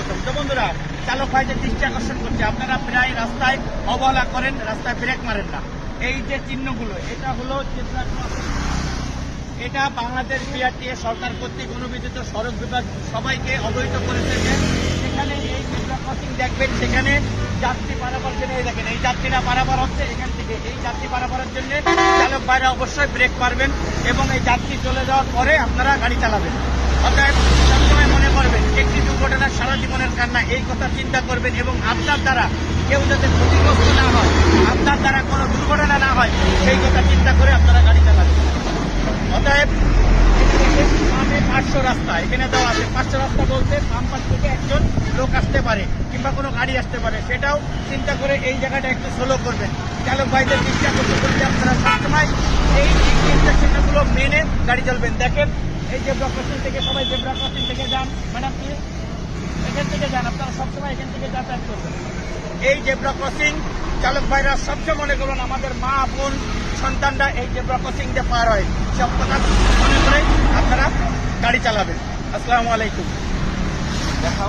স্বাগতম। তো বন্ধুরা, চালক ভাইদের দৃষ্টি আকর্ষণ করছে, আপনারা প্রায় রাস্তায় অবহেলা করেন, রাস্তায় ব্রেক মারেন না। এই যে চিহ্নগুলো, এটা হলো এটা বাংলাদেশ বিআরটিএ সরকার কর্তৃক অনুমোদিত সড়ক বিভাগ সবাইকে অবহিত করেছে যে সেখানে এই জেব্রা ক্রসিং দেখবেন, সেখানে যাত্রী পারাপার জন্য এই দেখেন, এই যাত্রীরা পারাপার হচ্ছে এখান থেকে। এই যাত্রী পারাপারের জন্য চালক ভাইরা অবশ্যই ব্রেক মারবেন এবং এই যাত্রী চলে যাওয়ার পরে আপনারা গাড়ি চালাবেন। অর্থাৎ সবসময় মনে করবেন একটি দুর্ঘটনা সারা জীবনের কান্না, এই কথা চিন্তা করবেন এবং আপনার দ্বারা কেউ যাতে ক্ষতিগ্রস্ত না হয়, আপনার দ্বারা কোনো দুর্ঘটনা না হয়, সেই কথা চিন্তা করে আপনারা গাড়ি চালাবেন। অতএব 500 রাস্তা এখানে দেওয়া আছে। 500 রাস্তা বলতে বাম পাশ থেকে একজন লোক আসতে পারে কিংবা কোনো গাড়ি আসতে পারে, সেটাও চিন্তা করে এই জায়গাটা একটু স্লো করবেন। চালক ভাইদের দৃষ্টি আকর্ষণ করতে আপনারা সবসময় এই ইনস্ট্রাকশনগুলো মেনে গাড়ি চলবেন। দেখেন, এই জেব্রা ক্রসিং থেকে সবাই জেব্রা ক্রসিং থেকে যান। ম্যাডাম কি এখান থেকে যান, আপনারা সবসময় এখান থেকে যাতায়াত করবেন। এই জেব্রা ক্রসিং চালক ভাইরা সবসময় মনে করুন আমাদের মা বোন সন্তানরা এই জেব্রা ক্রসিং দিয়ে পার হয়, সব কথা মনে করে আপনারা গাড়ি চালাবেন। আসসালামু আলাইকুম। দেখা